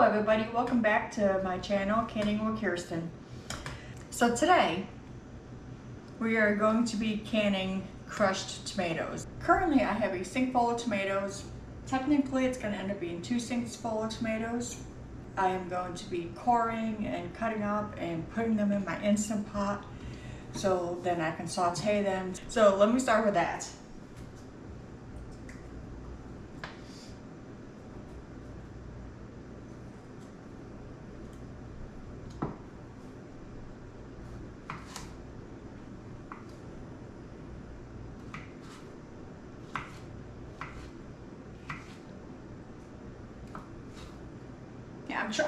Hello everybody, welcome back to my channel, Canning with Kerstin. So today, we are going to be canning crushed tomatoes. Currently I have a sink full of tomatoes. Technically it's going to end up being 2 sinks full of tomatoes. I am going to be coring and cutting up and putting them in my Instant Pot so then I can saute them. So let me start with that.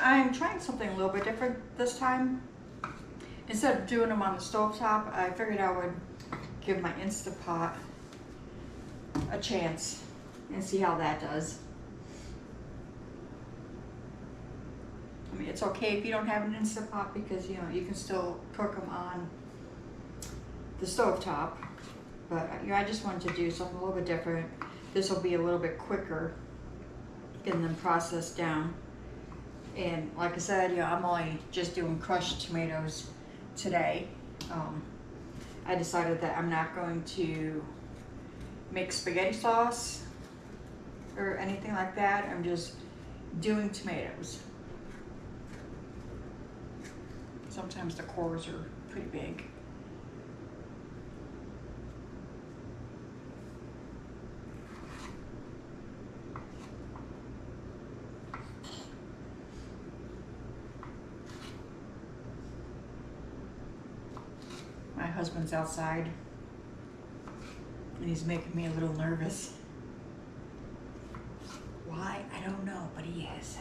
I'm trying something a little bit different this time. Instead of doing them on the stovetop, I figured I would give my Instant Pot a chance and see how that does. I mean, it's okay if you don't have an Instant Pot because you can still cook them on the stovetop. But I just wanted to do something a little bit different. This will be a little bit quicker getting them processed down. And like I said, I'm only just doing crushed tomatoes today. I decided that I'm not going to make spaghetti sauce or anything like that. I'm just doing tomatoes. Sometimes the cores are pretty big. My husband's outside and he's making me a little nervous. Why? I don't know, but he is.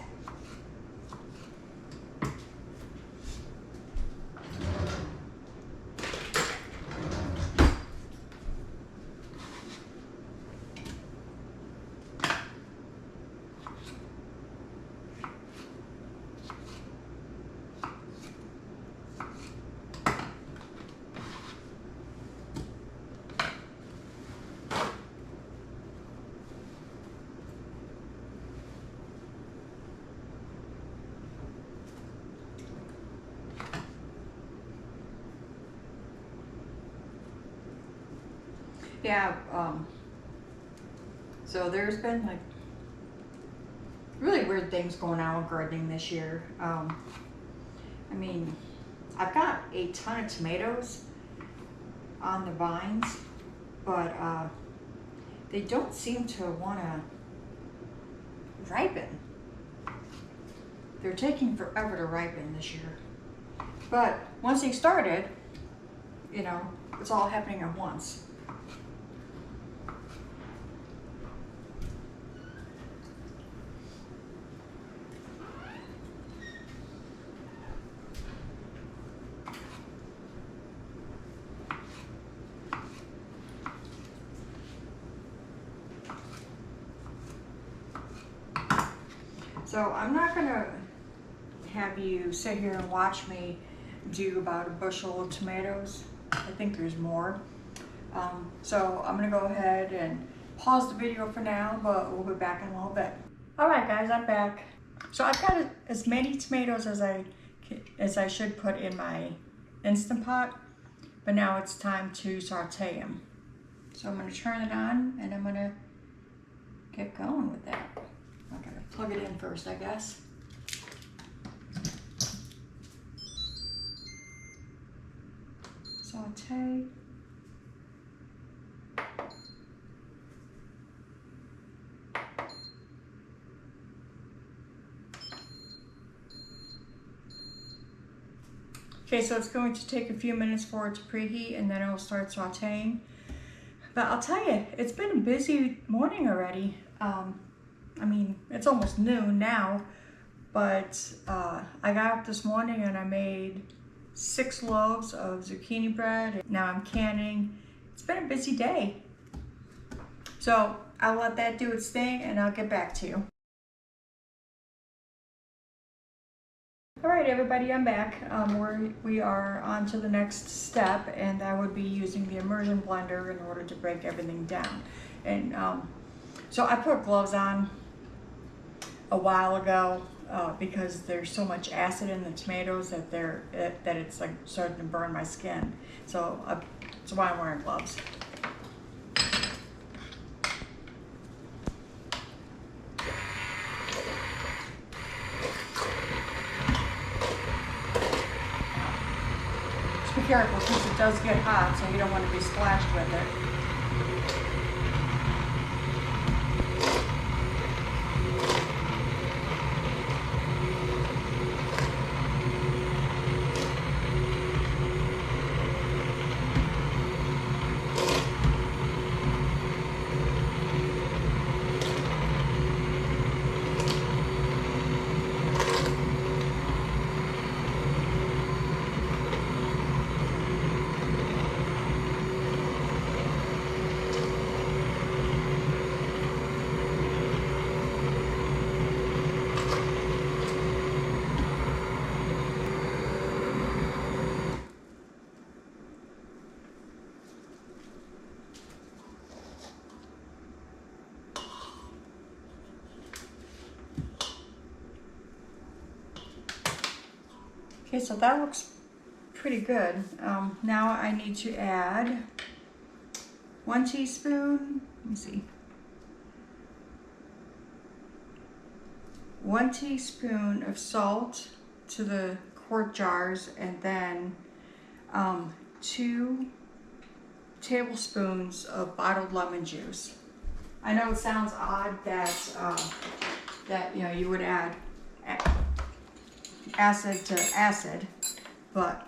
Yeah, so there's been like really weird things going on with gardening this year. I mean, I've got a ton of tomatoes on the vines, but they don't seem to want to ripen. They're taking forever to ripen this year. But once they started, it's all happening at once. So I'm not gonna have you sit here and watch me do about a bushel of tomatoes. I think there's more. So I'm gonna go ahead and pause the video for now, but we'll be back in a little bit. All right guys, I'm back. So I've got as many tomatoes as I should put in my Instant Pot, but now it's time to saute them. So I'm gonna turn it on and I'm gonna get going with that. I gotta plug it in first, I guess. Saute. Okay, so it's going to take a few minutes for it to preheat and then it'll start sauteing. But I'll tell you, it's been a busy morning already. I mean, it's almost noon now, but I got up this morning and I made 6 loaves of zucchini bread. Now I'm canning. It's been a busy day. So I'll let that do its thing and I'll get back to you. All right, everybody, I'm back. We are on to the next step, and that would be using the immersion blender in order to break everything down. And so I put gloves on a while ago, because there's so much acid in the tomatoes that that it's like starting to burn my skin. So that's why I'm wearing gloves. Just be careful because it does get hot, so you don't want to be splashed with it. Okay, so that looks pretty good. Now I need to add 1 teaspoon, let me see, 1 teaspoon of salt to the quart jars, and then 2 tablespoons of bottled lemon juice. I know it sounds odd that you would add acid to acid, but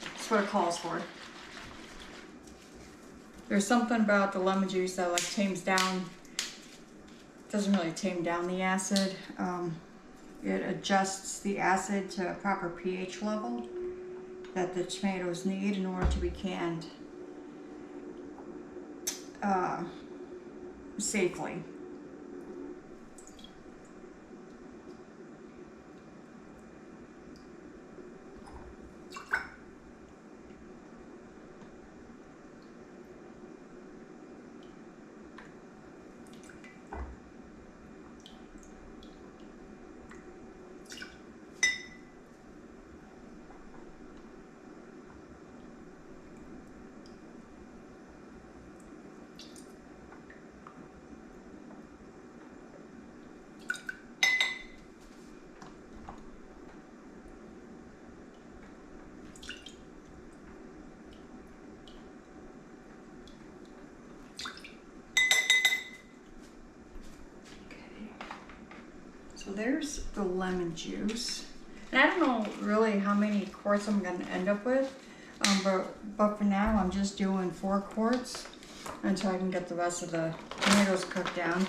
that's what it calls for. There's something about the lemon juice that like tames down, doesn't really tame down the acid. It adjusts the acid to a proper pH level that the tomatoes need in order to be canned safely. So there's the lemon juice. And I don't know really how many quarts I'm going to end up with, but for now I'm just doing 4 quarts until I can get the rest of the tomatoes cooked down.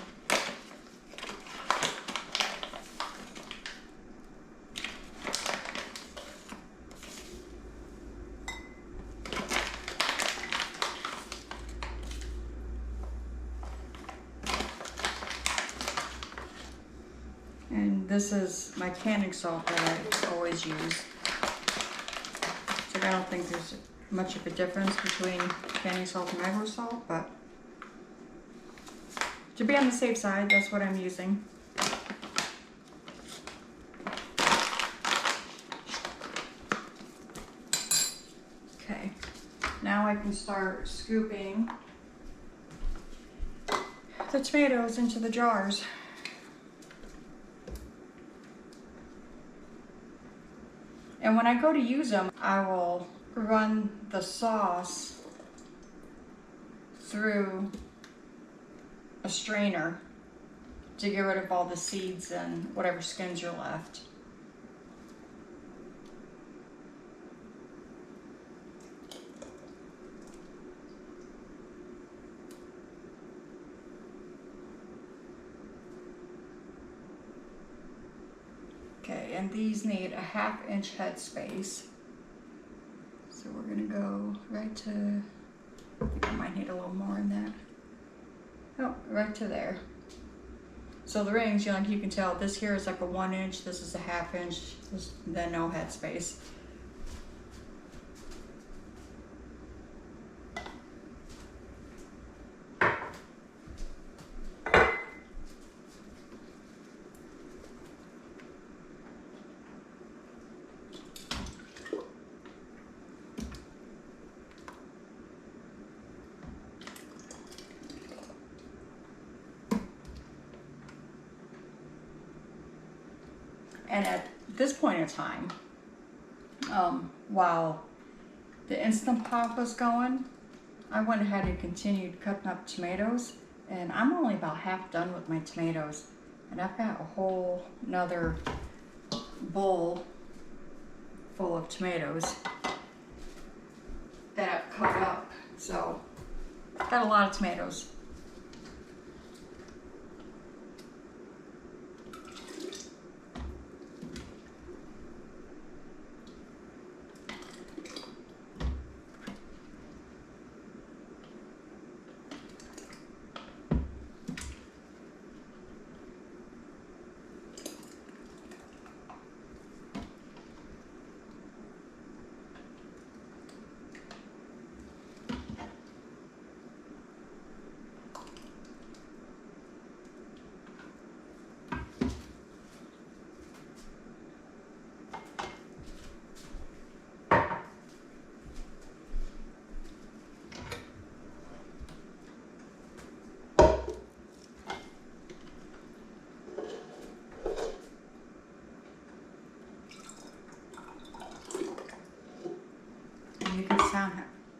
And this is my canning salt that I always use. So I don't think there's much of a difference between canning salt and regular salt, but to be on the safe side, that's what I'm using. Okay, now I can start scooping the tomatoes into the jars. And when I go to use them, I will run the sauce through a strainer to get rid of all the seeds and whatever skins are left. Okay, and these need a 1/2 inch head space. So we're gonna go right to, I think I might need a little more in that. Oh, right to there. So the rings, you know, like you can tell, this here is like a 1 inch, this is a 1/2 inch, then no head space. And at this point in time, while the Instant Pot was going, I went ahead and continued cutting up tomatoes, and I'm only about half done with my tomatoes, and I've got a whole another bowl full of tomatoes that I've cut up. So got a lot of tomatoes.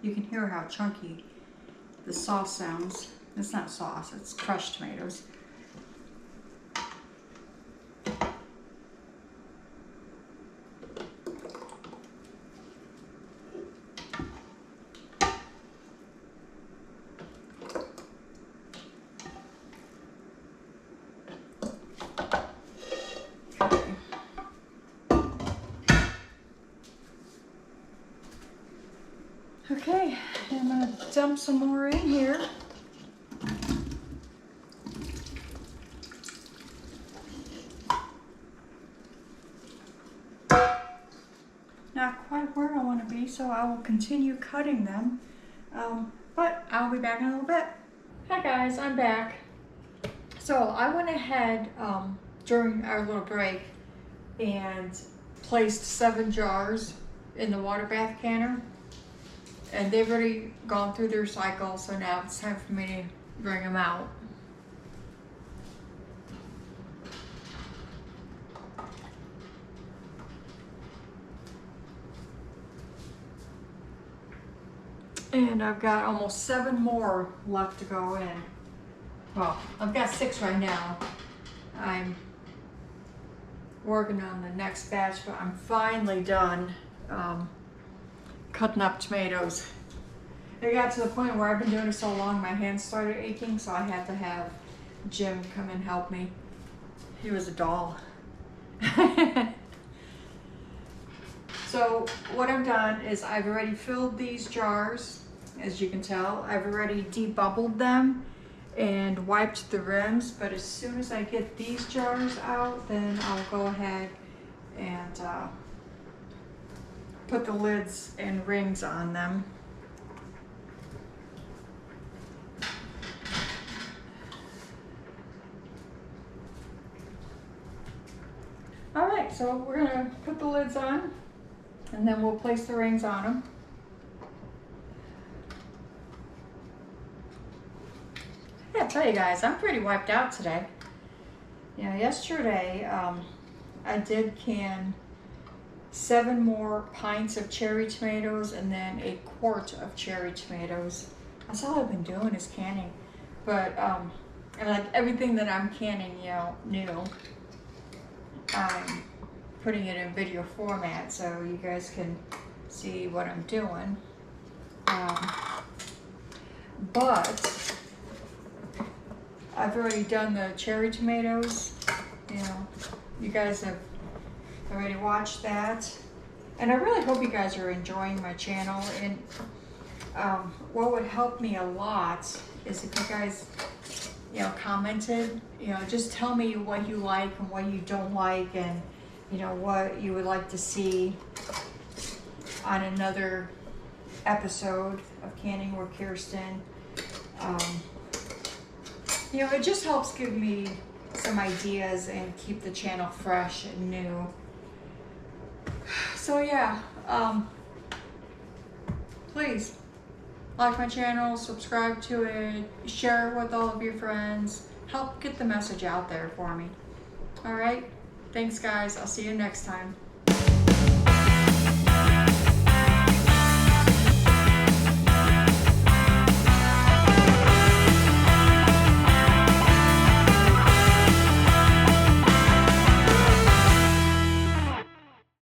You can hear how chunky the sauce sounds. It's not sauce, it's crushed tomatoes. Okay, I'm gonna dump some more in here. Not quite where I want to be, so I will continue cutting them. But I'll be back in a little bit. Hi guys, I'm back. So I went ahead during our little break and placed 7 jars in the water bath canner. And they've already gone through their cycle, so now it's time for me to bring them out. And I've got almost 7 more left to go in. Well, I've got 6 right now. I'm working on the next batch, but I'm finally done cutting up tomatoes. It got to the point where I've been doing it so long my hands started aching, so I had to have Jim come and help me. He was a doll. So what I've done is I've already filled these jars, as you can tell. I've already debubbled them and wiped the rims, but as soon as I get these jars out, then I'll go ahead and put the lids and rings on them. All right, so we're gonna put the lids on and then we'll place the rings on them. I gotta tell you guys, I'm pretty wiped out today. You know, yesterday I did can 7 more pints of cherry tomatoes and then a quart of cherry tomatoes. That's all I've been doing is canning. But and like everything that I'm canning, you know, new, I'm putting it in video format so you guys can see what I'm doing. But I've already done the cherry tomatoes. You know, you guys have already watched that. And I really hope you guys are enjoying my channel. And what would help me a lot is if you guys, you know, commented, you know, just tell me what you like and what you don't like, and you know what you would like to see on another episode of Canning with Kerstin. You know, it just helps give me some ideas and keep the channel fresh and new. So yeah, please like my channel, subscribe to it, share it with all of your friends, help get the message out there for me. All right, Thanks guys, I'll see you next time.